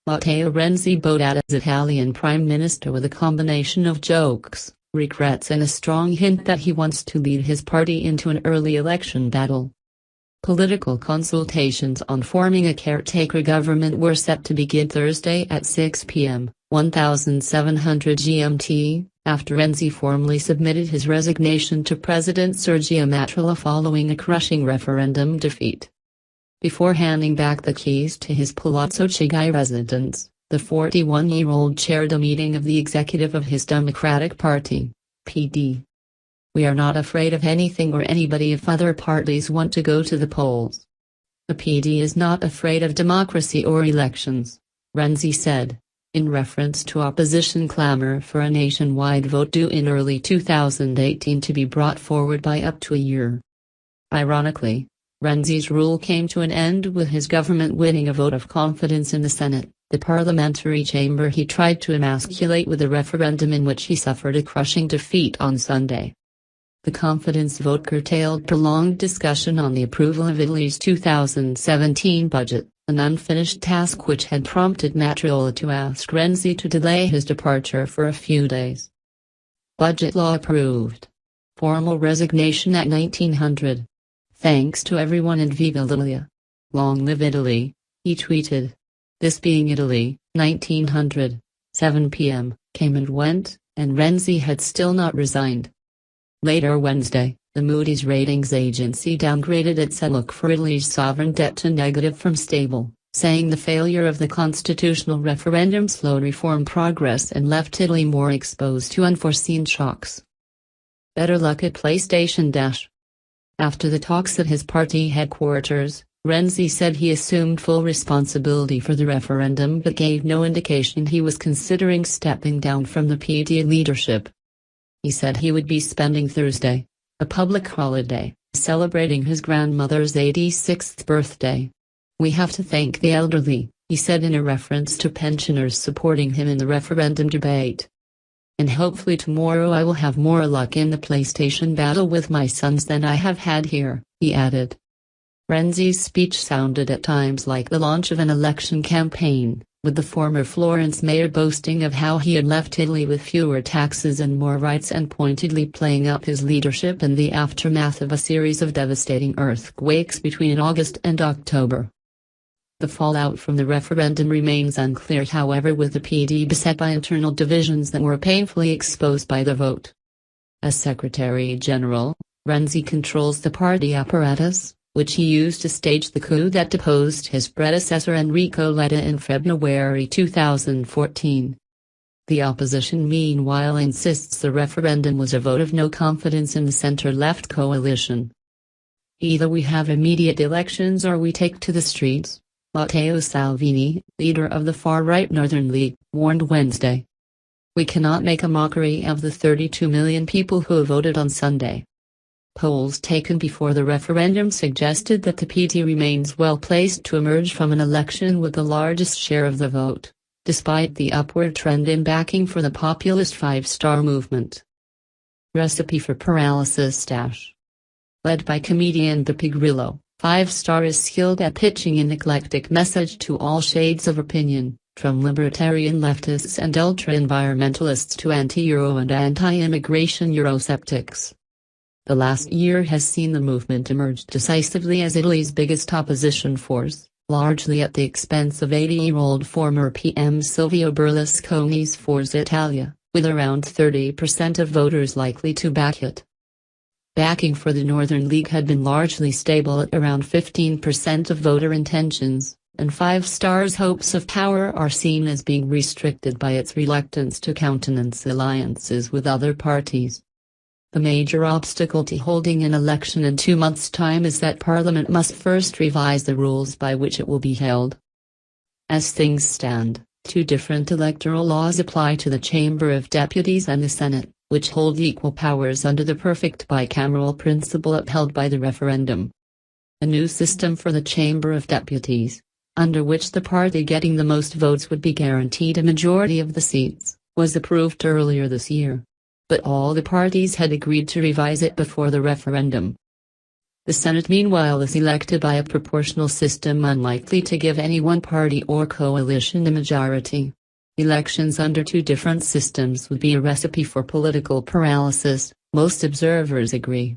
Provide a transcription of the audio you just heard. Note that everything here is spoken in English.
Matteo Renzi bowed out as Italian Prime Minister with a combination of jokes, regrets and a strong hint that he wants to lead his party into an early election battle. Political consultations on forming a caretaker government were set to begin Thursday at 6 p.m., 1700 GMT, after Renzi formally submitted his resignation to President Sergio Mattarella following a crushing referendum defeat. Before handing back the keys to his Palazzo Chigi residence, the 41-year-old chaired a meeting of the executive of his Democratic Party, PD. "We are not afraid of anything or anybody if other parties want to go to the polls. The PD is not afraid of democracy or elections," Renzi said, in reference to opposition clamor for a nationwide vote due in early 2018 to be brought forward by up to a year. Ironically, Renzi's rule came to an end with his government winning a vote of confidence in the Senate, the parliamentary chamber he tried to emasculate with a referendum in which he suffered a crushing defeat on Sunday. The confidence vote curtailed prolonged discussion on the approval of Italy's 2017 budget, an unfinished task which had prompted Mattarella to ask Renzi to delay his departure for a few days. Budget law approved. Formal resignation at 1900. "Thanks to everyone and Viva l'Italia. Long live Italy," he tweeted. This being Italy, 1900, 7 p.m., came and went, and Renzi had still not resigned. Later Wednesday, the Moody's ratings agency downgraded its outlook for Italy's sovereign debt to negative from stable, saying the failure of the constitutional referendum slowed reform progress and left Italy more exposed to unforeseen shocks. Better luck at PlayStation Dash. After the talks at his party headquarters, Renzi said he assumed full responsibility for the referendum but gave no indication he was considering stepping down from the PD leadership. He said he would be spending Thursday, a public holiday, celebrating his grandmother's 86th birthday. "We have to thank the elderly," he said in a reference to pensioners supporting him in the referendum debate. "And hopefully tomorrow I will have more luck in the PlayStation battle with my sons than I have had here," he added. Renzi's speech sounded at times like the launch of an election campaign, with the former Florence mayor boasting of how he had left Italy with fewer taxes and more rights and pointedly playing up his leadership in the aftermath of a series of devastating earthquakes between August and October. The fallout from the referendum remains unclear, however, with the PD beset by internal divisions that were painfully exposed by the vote. As Secretary General, Renzi controls the party apparatus, which he used to stage the coup that deposed his predecessor Enrico Letta in February 2014. The opposition meanwhile insists the referendum was a vote of no confidence in the center-left coalition. "Either we have immediate elections or we take to the streets," Matteo Salvini, leader of the far-right Northern League, warned Wednesday. "We cannot make a mockery of the 32 million people who voted on Sunday." Polls taken before the referendum suggested that the PD remains well placed to emerge from an election with the largest share of the vote, despite the upward trend in backing for the populist five-star movement. Recipe for paralysis stash. Led by comedian Beppe Grillo, Five-Star is skilled at pitching an eclectic message to all shades of opinion, from libertarian leftists and ultra-environmentalists to anti-Euro and anti-immigration Eurosceptics. The last year has seen the movement emerge decisively as Italy's biggest opposition force, largely at the expense of 80-year-old former PM Silvio Berlusconi's Forza Italia, with around 30% of voters likely to back it. Backing for the Northern League had been largely stable at around 15% of voter intentions, and Five-Star's hopes of power are seen as being restricted by its reluctance to countenance alliances with other parties. The major obstacle to holding an election in 2 months' time is that Parliament must first revise the rules by which it will be held. As things stand, 2 different electoral laws apply to the Chamber of Deputies and the Senate, which hold equal powers under the perfect bicameral principle upheld by the referendum. A new system for the Chamber of Deputies, under which the party getting the most votes would be guaranteed a majority of the seats, was approved earlier this year. But all the parties had agreed to revise it before the referendum. The Senate meanwhile is elected by a proportional system unlikely to give any one party or coalition a majority. Elections under two different systems would be a recipe for political paralysis, most observers agree.